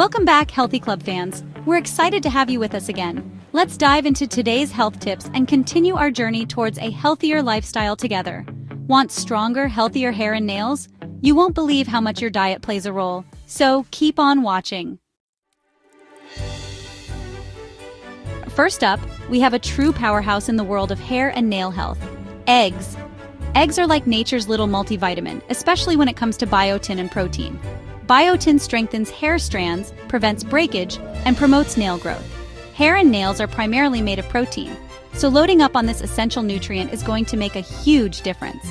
Welcome back, Healthy Club fans. We're excited to have you with us again. Let's dive into today's health tips and continue our journey towards a healthier lifestyle together. Want stronger, healthier hair and nails? You won't believe how much your diet plays a role, so keep on watching. First up, we have a true powerhouse in the world of hair and nail health: eggs. Eggs are like nature's little multivitamin, especially when it comes to biotin and protein. Biotin strengthens hair strands, prevents breakage, and promotes nail growth. Hair and nails are primarily made of protein, so loading up on this essential nutrient is going to make a huge difference.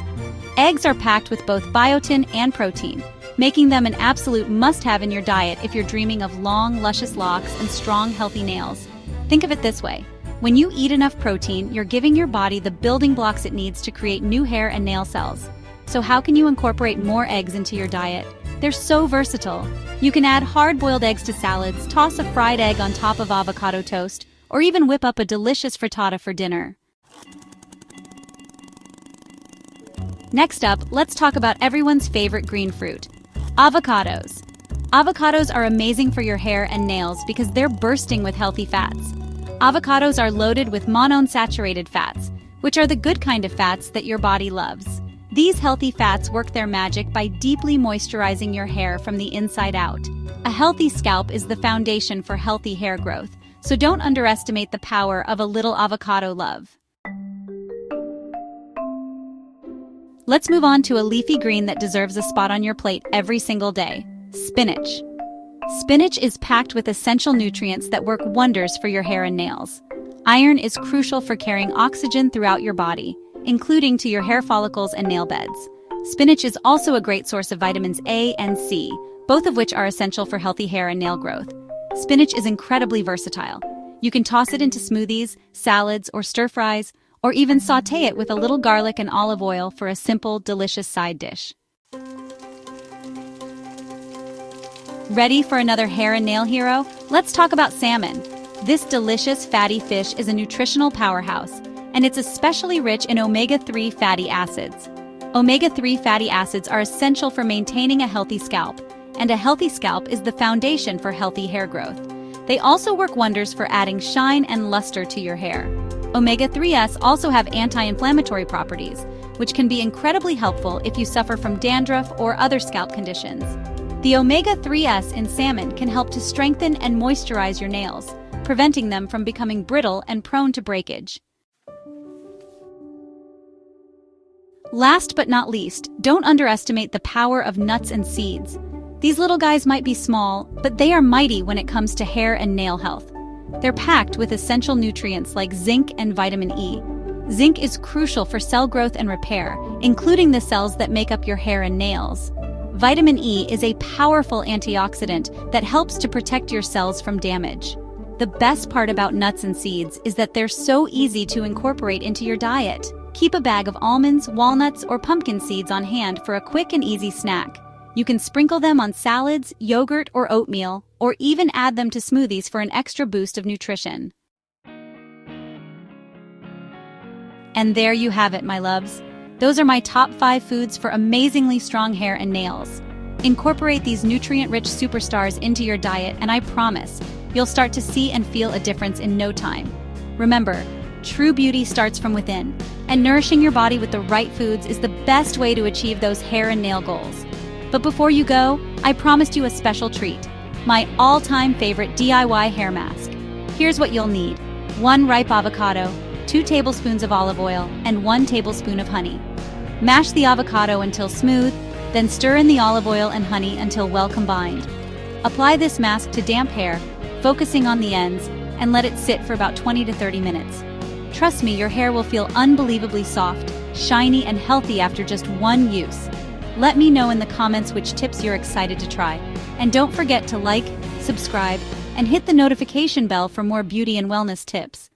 Eggs are packed with both biotin and protein, making them an absolute must-have in your diet if you're dreaming of long, luscious locks and strong, healthy nails. Think of it this way. When you eat enough protein, you're giving your body the building blocks it needs to create new hair and nail cells. So how can you incorporate more eggs into your diet? They're so versatile. You can add hard-boiled eggs to salads, toss a fried egg on top of avocado toast, or even whip up a delicious frittata for dinner. Next up, let's talk about everyone's favorite green fruit: avocados. Avocados are amazing for your hair and nails because they're bursting with healthy fats. Avocados are loaded with monounsaturated fats, which are the good kind of fats that your body loves. These healthy fats work their magic by deeply moisturizing your hair from the inside out. A healthy scalp is the foundation for healthy hair growth, so don't underestimate the power of a little avocado love. Let's move on to a leafy green that deserves a spot on your plate every single day: spinach. Spinach is packed with essential nutrients that work wonders for your hair and nails. Iron is crucial for carrying oxygen throughout your body, including to your hair follicles and nail beds. Spinach is also a great source of vitamins A and C, both of which are essential for healthy hair and nail growth. Spinach is incredibly versatile. You can toss it into smoothies, salads, or stir-fries, or even sauté it with a little garlic and olive oil for a simple, delicious side dish. Ready for another hair and nail hero? Let's talk about salmon. This delicious, fatty fish is a nutritional powerhouse, and it's especially rich in omega-3 fatty acids. Omega-3 fatty acids are essential for maintaining a healthy scalp, and a healthy scalp is the foundation for healthy hair growth. They also work wonders for adding shine and luster to your hair. Omega-3s also have anti-inflammatory properties, which can be incredibly helpful if you suffer from dandruff or other scalp conditions. The omega-3s in salmon can help to strengthen and moisturize your nails, preventing them from becoming brittle and prone to breakage. Last but not least, don't underestimate the power of nuts and seeds. These little guys might be small, but they are mighty when it comes to hair and nail health. They're packed with essential nutrients like zinc and vitamin E. Zinc is crucial for cell growth and repair, including the cells that make up your hair and nails. Vitamin E is a powerful antioxidant that helps to protect your cells from damage. The best part about nuts and seeds is that they're so easy to incorporate into your diet. Keep a bag of almonds, walnuts, or pumpkin seeds on hand for a quick and easy snack. You can sprinkle them on salads, yogurt, or oatmeal, or even add them to smoothies for an extra boost of nutrition. And there you have it, my loves. Those are my top 5 foods for amazingly strong hair and nails. Incorporate these nutrient-rich superstars into your diet, and I promise you'll start to see and feel a difference in no time. Remember, true beauty starts from within, and nourishing your body with the right foods is the best way to achieve those hair and nail goals. But before you go, I promised you a special treat: my all-time favorite DIY hair mask. Here's what you'll need: 1 ripe avocado, 2 tablespoons of olive oil, and 1 tablespoon of honey. Mash the avocado until smooth, then stir in the olive oil and honey until well combined. Apply this mask to damp hair, focusing on the ends, and let it sit for about 20 to 30 minutes. Trust me, your hair will feel unbelievably soft, shiny, and healthy after just 1 use. Let me know in the comments which tips you're excited to try. And don't forget to like, subscribe, and hit the notification bell for more beauty and wellness tips.